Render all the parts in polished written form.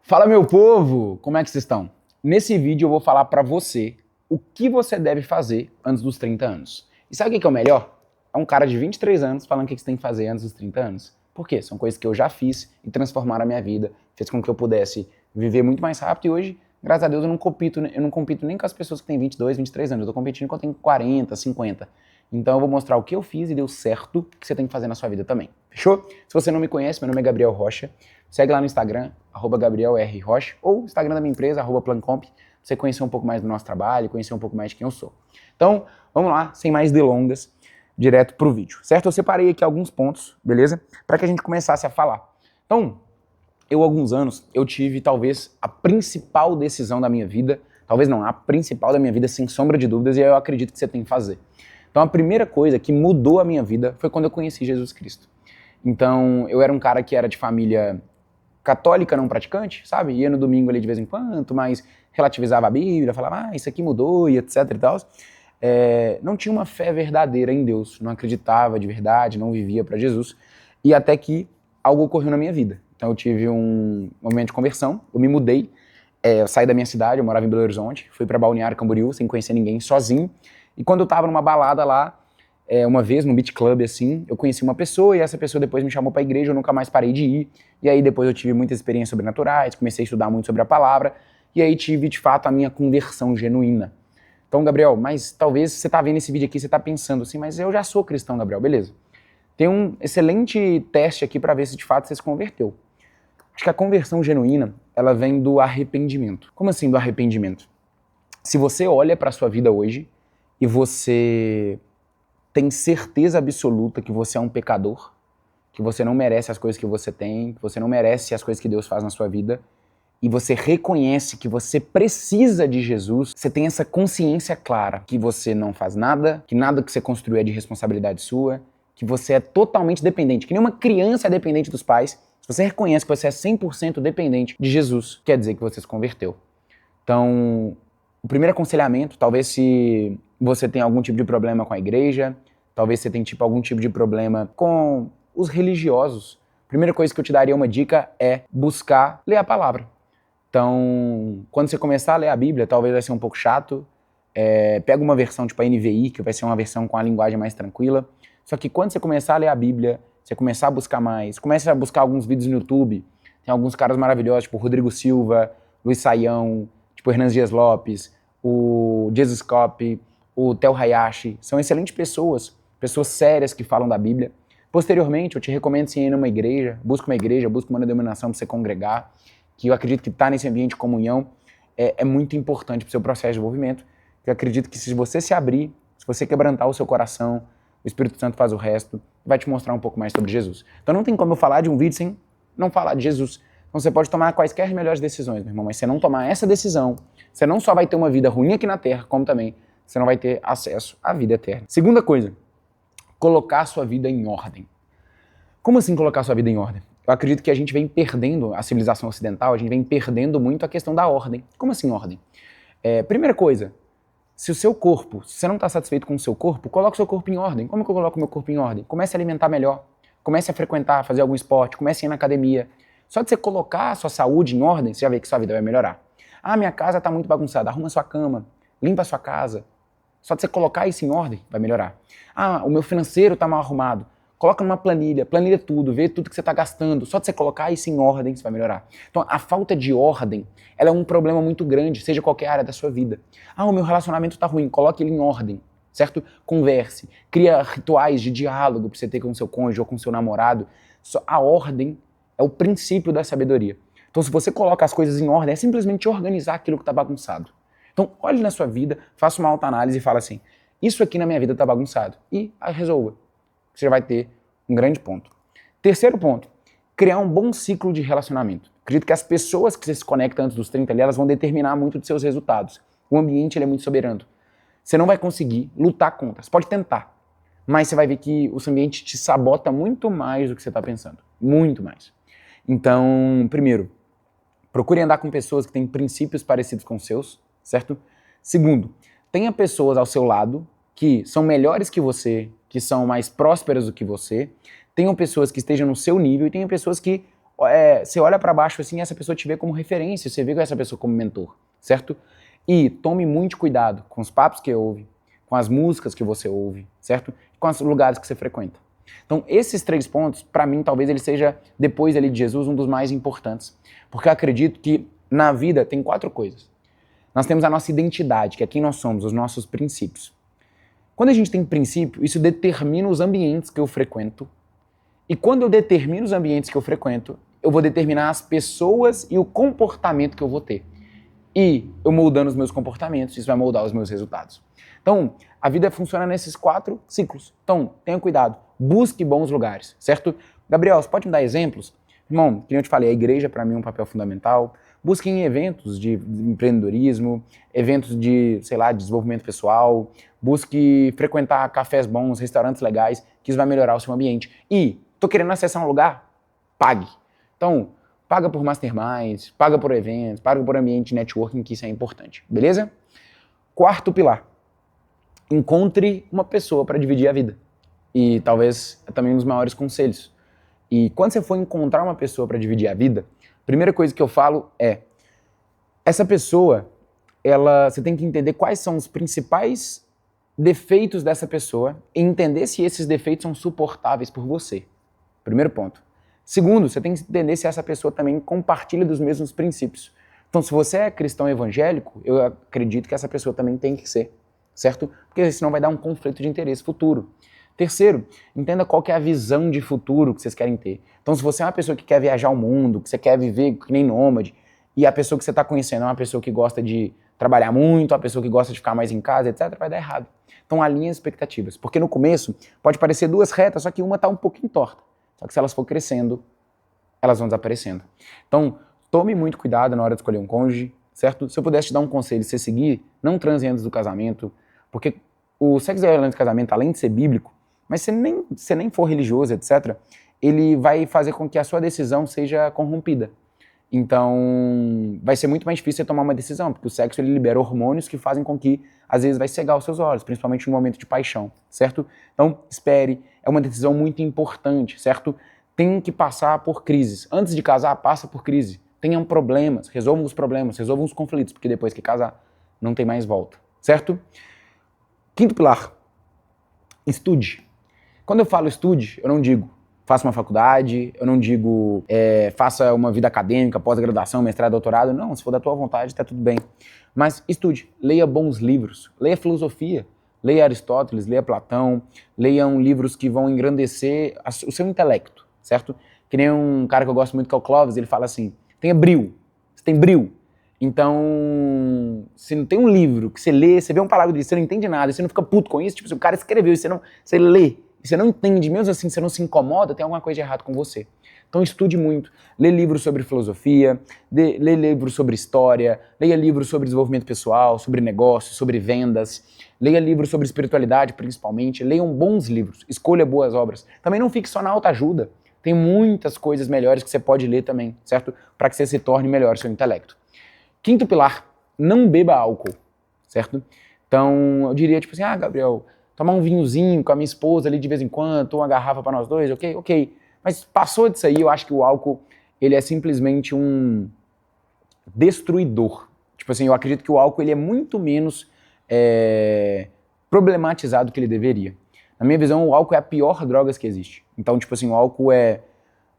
Fala, meu povo! Como é que vocês estão? Nesse vídeo eu vou falar pra você o que você deve fazer antes dos 30 anos. E sabe o que é o melhor? É um cara de 23 anos falando o que você tem que fazer antes dos 30 anos. Por quê? São coisas que eu já fiz e transformaram a minha vida, fez com que eu pudesse viver muito mais rápido e hoje, graças a Deus, eu não compito nem com as pessoas que têm 22, 23 anos, eu tô competindo quando eu tenho 40, 50. Então eu vou mostrar o que eu fiz e deu certo, o que você tem que fazer na sua vida também. Fechou? Se você não me conhece, meu nome é Gabriel Rocha. Segue lá no Instagram, @GabrielRRocha, ou Instagram da minha empresa, @Plancomp, pra você conhecer um pouco mais do nosso trabalho, conhecer um pouco mais de quem eu sou. Então, vamos lá, sem mais delongas, direto pro vídeo, certo? Eu separei aqui alguns pontos, beleza? Para que a gente começasse a falar. Então, há alguns anos, eu tive talvez a principal decisão da minha vida, talvez não, a principal da minha vida, sem sombra de dúvidas, e eu acredito que você tem que fazer. Então, a primeira coisa que mudou a minha vida foi quando eu conheci Jesus Cristo. Então, eu era um cara que era de família católica não praticante, sabe? Ia no domingo ali de vez em quando, mas relativizava a Bíblia, falava, isso aqui mudou e etc e tal. Não tinha uma fé verdadeira em Deus, não acreditava de verdade, não vivia para Jesus. E até que algo ocorreu na minha vida. Então eu tive um momento de conversão, eu me mudei, eu saí da minha cidade, eu morava em Belo Horizonte, fui para Balneário Camboriú, sem conhecer ninguém, sozinho. E quando eu tava numa balada lá, uma vez, num beach club, assim, eu conheci uma pessoa e essa pessoa depois me chamou pra igreja, eu nunca mais parei de ir. E aí depois eu tive muitas experiências sobrenaturais, comecei a estudar muito sobre a palavra, e aí tive, de fato, a minha conversão genuína. Então, Gabriel, mas talvez você tá vendo esse vídeo aqui, você tá pensando assim, mas eu já sou cristão, Gabriel, beleza. Tem um excelente teste aqui pra ver se de fato você se converteu. Acho que a conversão genuína, ela vem do arrependimento. Como assim do arrependimento? Se você olha pra sua vida hoje e você tem certeza absoluta que você é um pecador, que você não merece as coisas que você tem, que você não merece as coisas que Deus faz na sua vida, e você reconhece que você precisa de Jesus, você tem essa consciência clara que você não faz nada, que nada que você construiu é de responsabilidade sua, que você é totalmente dependente, que nenhuma criança é dependente dos pais. Se você reconhece que você é 100% dependente de Jesus, quer dizer que você se converteu. Então, o primeiro aconselhamento, talvez se você tem algum tipo de problema com a igreja, talvez você tenha algum tipo de problema com os religiosos, a primeira coisa que eu te daria uma dica é buscar ler a palavra. Então, quando você começar a ler a Bíblia, talvez vai ser um pouco chato, pega uma versão tipo a NVI, que vai ser uma versão com a linguagem mais tranquila, só que quando você começar a ler a Bíblia, você começar a buscar mais, comece a buscar alguns vídeos no YouTube, tem alguns caras maravilhosos, tipo Rodrigo Silva, Luiz Saião, tipo Hernandes Dias Lopes, o Jesus Cop, o Tel Hayashi, são excelentes pessoas sérias que falam da Bíblia. Posteriormente, eu te recomendo sim ir numa igreja, busca uma denominação para você congregar, que eu acredito que estar nesse ambiente de comunhão é muito importante para o seu processo de desenvolvimento. Eu acredito que se você se abrir, se você quebrantar o seu coração, o Espírito Santo faz o resto, vai te mostrar um pouco mais sobre Jesus. Então não tem como eu falar de um vídeo sem não falar de Jesus. Então você pode tomar quaisquer melhores decisões, meu irmão, mas se você não tomar essa decisão, você não só vai ter uma vida ruim aqui na Terra, como também você não vai ter acesso à vida eterna. Segunda coisa, colocar a sua vida em ordem. Como assim colocar a sua vida em ordem? Eu acredito que a gente vem perdendo, a civilização ocidental, a gente vem perdendo muito a questão da ordem. Como assim ordem? Primeira coisa, se você não está satisfeito com o seu corpo, coloque o seu corpo em ordem. Como que eu coloco o meu corpo em ordem? Comece a alimentar melhor, comece a frequentar, fazer algum esporte, comece a ir na academia. Só de você colocar a sua saúde em ordem, você já vê que sua vida vai melhorar. Minha casa está muito bagunçada, arruma sua cama, limpa a sua casa. Só de você colocar isso em ordem, vai melhorar. O meu financeiro está mal arrumado. Coloca numa planilha tudo, vê tudo que você está gastando. Só de você colocar isso em ordem, você vai melhorar. Então, a falta de ordem, ela é um problema muito grande, seja qualquer área da sua vida. O meu relacionamento está ruim, coloque ele em ordem, certo? Converse, cria rituais de diálogo para você ter com o seu cônjuge ou com o seu namorado. A ordem é o princípio da sabedoria. Então, se você coloca as coisas em ordem, é simplesmente organizar aquilo que está bagunçado. Então, olhe na sua vida, faça uma autoanálise e fala assim, isso aqui na minha vida está bagunçado. E resolva. Você já vai ter um grande ponto. Terceiro ponto, criar um bom ciclo de relacionamento. Acredito que as pessoas que você se conecta antes dos 30 ali, elas vão determinar muito dos seus resultados. O ambiente ele é muito soberano. Você não vai conseguir lutar contra. Você pode tentar, mas você vai ver que o seu ambiente te sabota muito mais do que você está pensando. Muito mais. Então, primeiro, procure andar com pessoas que têm princípios parecidos com os seus, certo? Segundo, tenha pessoas ao seu lado que são melhores que você, que são mais prósperas do que você, tenham pessoas que estejam no seu nível e tenham pessoas que você olha para baixo assim, essa pessoa te vê como referência, você vê essa pessoa como mentor, certo? E tome muito cuidado com os papos que ouve, com as músicas que você ouve, certo? Com os lugares que você frequenta. Então, esses 3 pontos, para mim, talvez ele seja, depois ali de Jesus, um dos mais importantes. Porque eu acredito que na vida tem 4 coisas. Nós temos a nossa identidade, que é quem nós somos, os nossos princípios. Quando a gente tem princípio, isso determina os ambientes que eu frequento. E quando eu determino os ambientes que eu frequento, eu vou determinar as pessoas e o comportamento que eu vou ter. E eu moldando os meus comportamentos, isso vai moldar os meus resultados. Então, a vida funciona nesses 4 ciclos. Então, tenha cuidado. Busque bons lugares, certo? Gabriel, você pode me dar exemplos? Irmão, como eu te falei, a igreja para mim é um papel fundamental. Busque em eventos de empreendedorismo, eventos de, sei lá, de desenvolvimento pessoal. Busque frequentar cafés bons, restaurantes legais, que isso vai melhorar o seu ambiente. E, tô querendo acessar um lugar? Pague. Então, paga por masterminds, paga por eventos, paga por ambiente de networking, que isso é importante, beleza? 4º pilar. Encontre uma pessoa para dividir a vida. E talvez é também um dos maiores conselhos. E quando você for encontrar uma pessoa para dividir a vida, a primeira coisa que eu falo é, essa pessoa, você tem que entender quais são os principais defeitos dessa pessoa e entender se esses defeitos são suportáveis por você. Primeiro ponto. Segundo, você tem que entender se essa pessoa também compartilha dos mesmos princípios. Então, se você é cristão evangélico, eu acredito que essa pessoa também tem que ser, certo? Porque senão vai dar um conflito de interesse futuro. Terceiro, entenda qual que é a visão de futuro que vocês querem ter. Então, se você é uma pessoa que quer viajar o mundo, que você quer viver que nem nômade, e a pessoa que você está conhecendo é uma pessoa que gosta de trabalhar muito, uma pessoa que gosta de ficar mais em casa, etc., vai dar errado. Então, alinhe as expectativas. Porque no começo, pode parecer 2 retas, só que uma está um pouquinho torta. Só que se elas for crescendo, elas vão desaparecendo. Então, tome muito cuidado na hora de escolher um cônjuge, certo? Se eu pudesse te dar um conselho, você seguir, não transe antes do casamento, porque o sexo antes do casamento, além de ser bíblico, mas se nem for religioso, etc., ele vai fazer com que a sua decisão seja corrompida. Então, vai ser muito mais difícil você tomar uma decisão, porque o sexo ele libera hormônios que fazem com que, às vezes, vai cegar os seus olhos, principalmente no momento de paixão, certo? Então, espere, é uma decisão muito importante, certo? Tem que passar por crises. Antes de casar, passa por crise. Tenham problemas, resolvam os conflitos, porque depois que casar, não tem mais volta, certo? 5º pilar, estude. Quando eu falo estude, eu não digo faça uma faculdade, eu não digo faça uma vida acadêmica, pós-graduação, mestrado, doutorado. Não, se for da tua vontade, tá tudo bem. Mas estude, leia bons livros, leia filosofia, leia Aristóteles, leia Platão, leiam livros que vão engrandecer o seu intelecto, certo? Que nem um cara que eu gosto muito, que é o Clóvis, ele fala assim, tenha brio, você tem brio. Então, se não tem um livro que você lê, você vê uma palavra dele, você não entende nada, você não fica puto com isso, tipo, se o cara escreveu e você lê, e você não entende, mesmo assim, você não se incomoda, tem alguma coisa de errado com você. Então estude muito, lê livros sobre filosofia, lê livros sobre história, leia livros sobre desenvolvimento pessoal, sobre negócios, sobre vendas, leia livros sobre espiritualidade principalmente, leiam bons livros, escolha boas obras. Também não fique só na autoajuda, tem muitas coisas melhores que você pode ler também, certo? Para que você se torne melhor seu intelecto. 5º pilar, não beba álcool, certo? Então eu diria tipo assim, Gabriel, tomar um vinhozinho com a minha esposa ali de vez em quando, uma garrafa para nós dois, ok. Mas passou disso aí, eu acho que o álcool, ele é simplesmente um destruidor. Tipo assim, eu acredito que o álcool, ele é muito menos problematizado do que ele deveria. Na minha visão, o álcool é a pior droga que existe. Então, tipo assim, o álcool é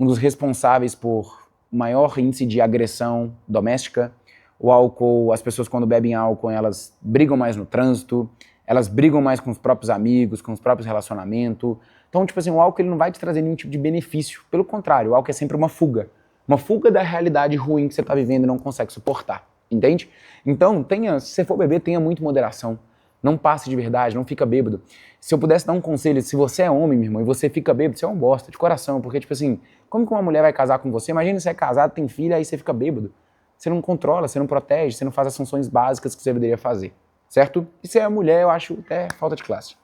um dos responsáveis por maior índice de agressão doméstica. O álcool, as pessoas quando bebem álcool, elas brigam mais no trânsito, elas brigam mais com os próprios amigos, com os próprios relacionamentos. Então, tipo assim, o álcool ele não vai te trazer nenhum tipo de benefício. Pelo contrário, o álcool é sempre uma fuga. Uma fuga da realidade ruim que você está vivendo e não consegue suportar. Entende? Então, se você for beber, tenha muito moderação. Não passe de verdade, não fica bêbado. Se eu pudesse dar um conselho, se você é homem, meu irmão, e você fica bêbado, você é um bosta, de coração. Porque, tipo assim, como que uma mulher vai casar com você? Imagina você é casado, tem filha, aí você fica bêbado. Você não controla, você não protege, você não faz as funções básicas que você deveria fazer. Certo? E se é mulher, eu acho até falta de classe.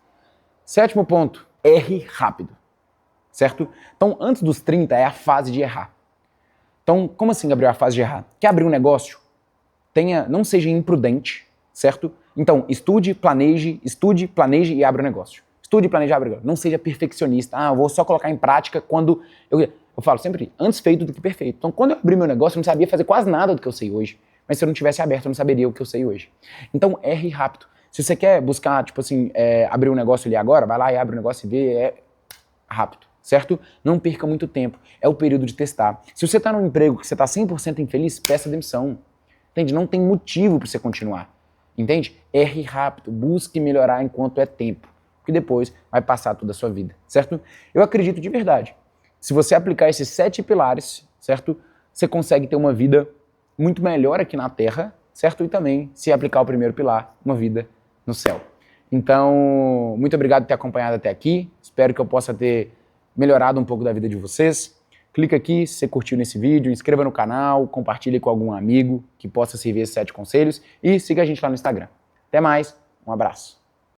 7º ponto, erre rápido. Certo? Então, antes dos 30 é a fase de errar. Então, como assim, Gabriel, a fase de errar? Quer abrir um negócio? Não seja imprudente, certo? Então, estude, planeje e abra o negócio. Estude, planeje e abra o negócio. Não seja perfeccionista. Eu vou só colocar em prática quando... Eu falo sempre, antes feito do que perfeito. Então, quando eu abri meu negócio, eu não sabia fazer quase nada do que eu sei hoje. Mas se eu não tivesse aberto, eu não saberia o que eu sei hoje. Então, erre rápido. Se você quer buscar, tipo assim, abrir um negócio ali agora, vai lá e abre um negócio e vê, rápido, certo? Não perca muito tempo. É o período de testar. Se você tá num emprego que você tá 100% infeliz, peça demissão. Entende? Não tem motivo para você continuar. Entende? Erre rápido. Busque melhorar enquanto é tempo. Porque depois vai passar toda a sua vida, certo? Eu acredito de verdade. Se você aplicar esses 7 pilares, certo? Você consegue ter uma vida muito melhor aqui na Terra, certo? E também, se aplicar o primeiro pilar, uma vida no céu. Então, muito obrigado por ter acompanhado até aqui. Espero que eu possa ter melhorado um pouco da vida de vocês. Clica aqui se você curtiu nesse vídeo, inscreva no canal, compartilhe com algum amigo que possa servir esses 7 conselhos e siga a gente lá no Instagram. Até mais, um abraço.